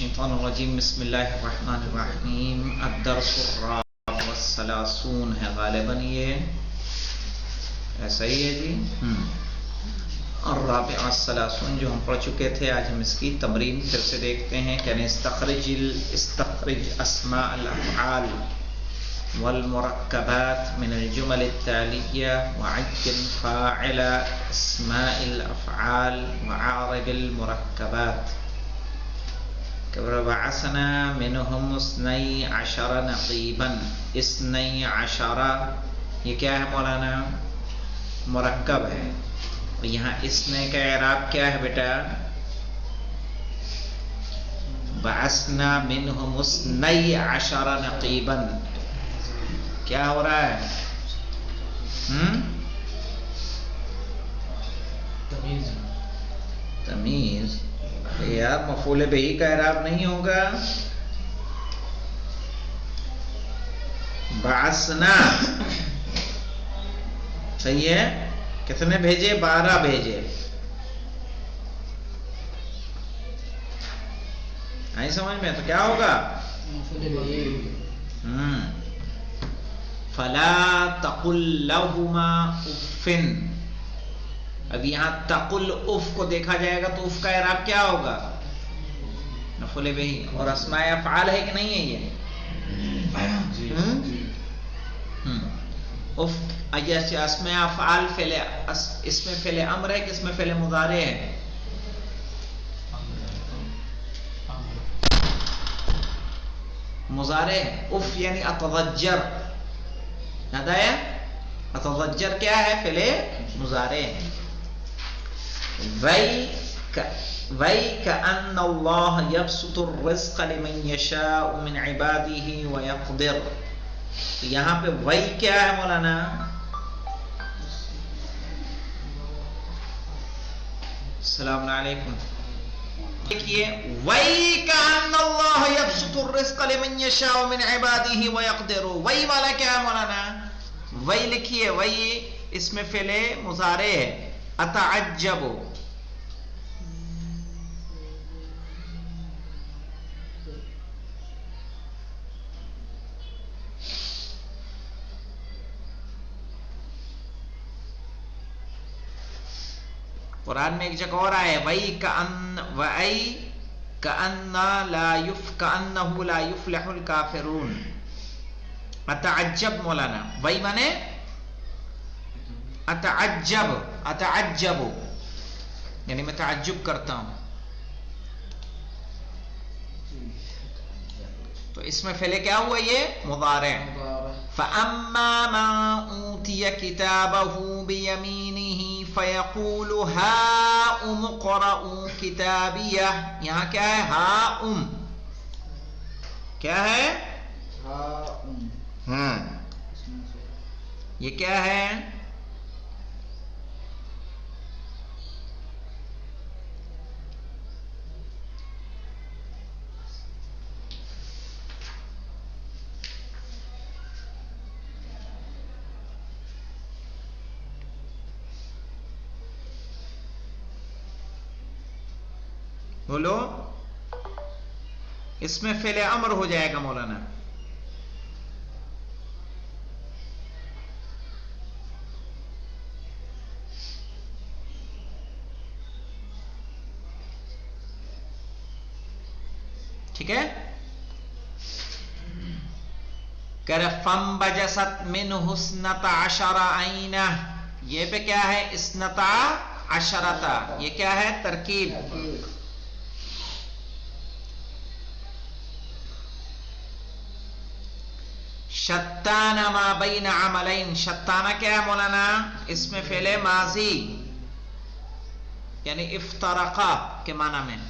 الشيطان الرجيم بسم الله الرحمن الرحیم الدرس الرابع والثلاثون ہے غالباً یہ ایسا ہی ہے جی الرابع والثلاثون جو ہم پڑھ چکے تھے. آج ہم اس کی تمرین پھر سے دیکھتے ہیں. یعنی استخرج اسماء الافعال والمركبات من الجمل التالية وعجل فاعل اسماء الافعال وعارب المركبات. بعثنا منهم 12 نقيبا. 12 یہ کیا ہے مولانا؟ مرکب ہے. یہاں اسنے کا اعراب کیا ہے بیٹا؟ بعثنا منهم 12 نقيبا. کیا ہو رہا ہے؟ تمیز یار مفعول بہی کا اعراب نہیں ہوگا. بعثنا صحیح ہے. کتنے بھیجے؟ 12 بھیجے. آئی سمجھ میں؟ تو کیا ہوگا؟ فلا تقل لهما اف. اب یہاں تقل اف کو دیکھا جائے گا تو اف کا اعراب کیا ہوگا؟ مفعول بہ. اور اسماء افعال ہے کہ نہیں ہے یہ؟ اف ایسے اسماء افعال اس میں فعل امر ہے کہ اس میں فعل مضارع ہے؟ مضارع ہے. اف یعنی اتضجر. یاد آیا؟ اتضجر کیا ہے؟ فعل مضارع ہے. وَيْكَأَنَّ اللَّهَ يَبْسُطُ الرِّزْقَ لِمَنْ يَشَاءُ مِنْ عِبَادِهِ وَيَقْدِرُ. تو یہاں پہ وَي کیا ہے مولانا؟ السلام علیکم. دیکھیے وَيْكَأَنَّ اللَّهَ يَبْسُطُ الرِّزْقَ لِمَنْ يَشَاءُ مِنْ عِبَادِهِ وَيَقْدِرُ. وَي والا کیا ہے مولانا؟ وَي لکھیے. وَي اس میں فعل مضارع ہے. اتعجب. قرآن میں ایک جگہ اور آئے كأنه لا يفلح الكافرون. اتعجب مولانا. وہی مانے اتعجب یعنی میں تعجب کرتا ہوں. تو اس میں فعل کیا ہوا؟ یہ مضارع. فَأَمَّا مَنْ أُوتِيَ كِتَابَهُ بِيَمِينِهِ فَيَقُولُ هَاؤُمُ اقْرَءُوا كِتَابِيَهْ. یہاں کیا ہے؟ ہاؤم. کیا ہے؟ ہاں. یہ کیا ہے؟ بولو. اس میں فعل امر ہو جائے گا مولانا. ٹھیک ہے. فَانْبَجَسَتْ مِنْهُ 12 عَيْنًا. یہ پہ کیا ہے؟ 12. یہ کیا ہے؟ ترکیب. شتان ما بین عملین. شتانہ کیا ہے مولانا؟ اس میں فعل ماضی یعنی افترقا کے معنی میں.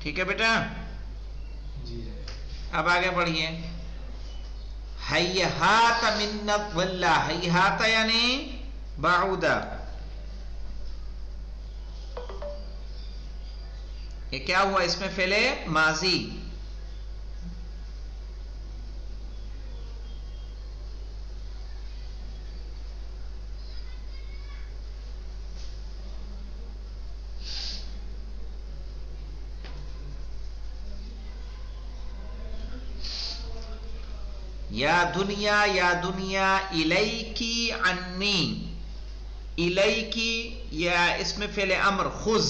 ٹھیک ہے بیٹا. اب آگے بڑھیے. ہیہات من نظلہ، ہیہات یعنی بعودا. یہ کیا ہوا؟ اس میں فعل ماضی. یا دنیا یا دنیا الیکی عنی. الیکی یا اس میں فعل امر خذ.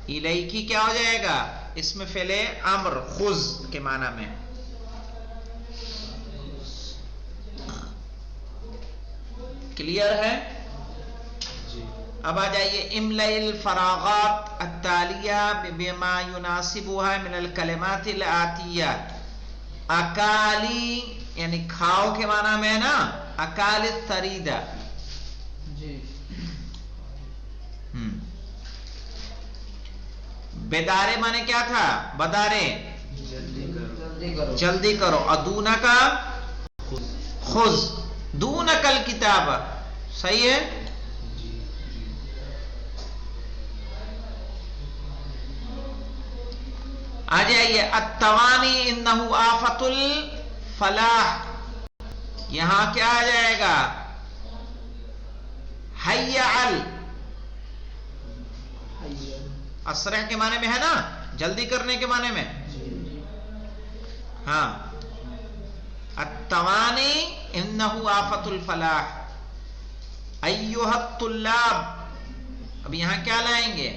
الیکی کیا ہو جائے گا؟ اس میں فعل امر خذ کے معنی میں. کلیئر ہے؟ اب آ جائیے. املئ الفراغات التالیہ بما یناسبها من الکلمات الآتیہ. اکالی یعنی کھاؤ کے معنی میں ہے نا. اکال الثریدہ. بیدارے مانے کیا تھا؟ بدارے جلدی کرو. ادونا کا خذ. دون کل کتاب. صحیح ہے. آ جائیے. التوانی انہو آفت الفلاح. یہاں کیا آ جائے گا؟ حیعل. اسرع کے معنی میں ہے نا، جلدی کرنے کے معنی میں. ہاں. التوانی انہو آفت الفلاح. ایھا الطلاب. اب یہاں کیا لائیں گے؟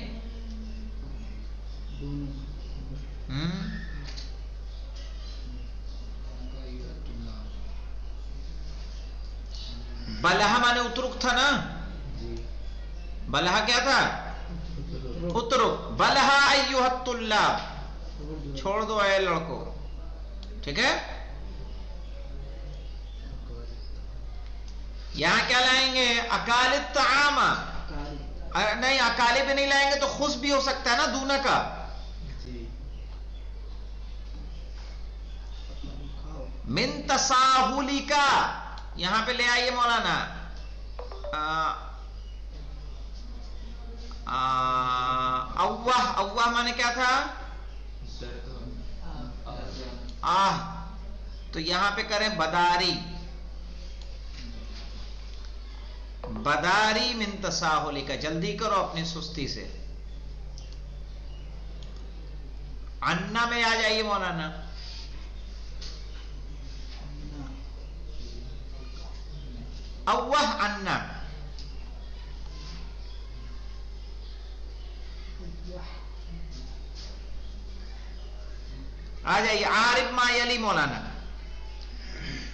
بلہا مانے اترک تھا نا. بلہا کیا تھا؟ اترک. بلہا ایھا الطلاب. چھوڑ دو اے لڑکو. ٹھیک ہے. یہاں کیا لائیں گے؟ اکال الطعام. نہیں، اکالی بھی نہیں لائیں گے تو خذ بھی ہو سکتا ہے نا دونہ کا. من تساہلی کا. یہاں پہ لے آئیے مولانا. اوہ. اوہ مانے کیا تھا؟ تو یہاں پہ کریں بداری. بداری من تساہلی کا. جلدی کرو اپنی سستی سے. انا میں آ جائیے مولانا. اوہ انا. آ جائیے. عارف ما یلی مولانا.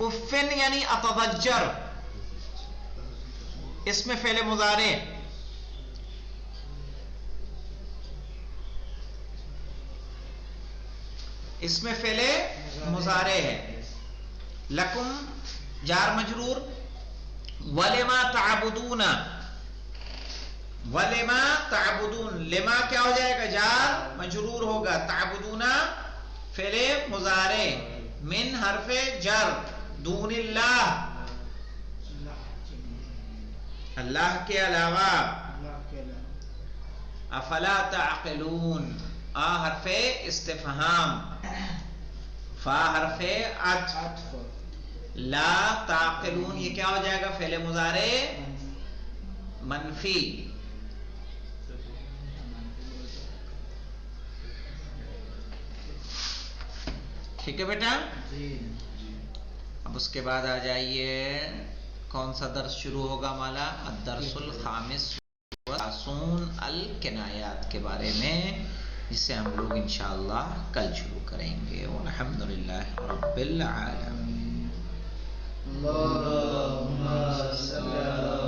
افن یعنی اتضجر. اس میں فعل مضارع. اس میں فعل مضارع ہے. لکم جار مجرور. ولما تعبدون. ولما تعبدون. لما کیا ہو جائے گا؟ جار مجرور ہوگا. تعبدون فعل مضارع. من حرف جر. دون اللہ. اللہ کے علاوہ. افلا تعقلون. آ حرف استفہام. فا حرف عطف. لا تعقلون یہ کیا ہو جائے گا؟ فعل مضارع منفی. ٹھیک ہے بیٹا. اب اس کے بعد آ جائیے. کون سا درس شروع ہوگا مالا؟ الدرس الخامس سون الکنایات کے بارے میں، جسے ہم لوگ انشاءاللہ کل شروع کریں گے. والحمدللہ رب العالمین. اللهم صل على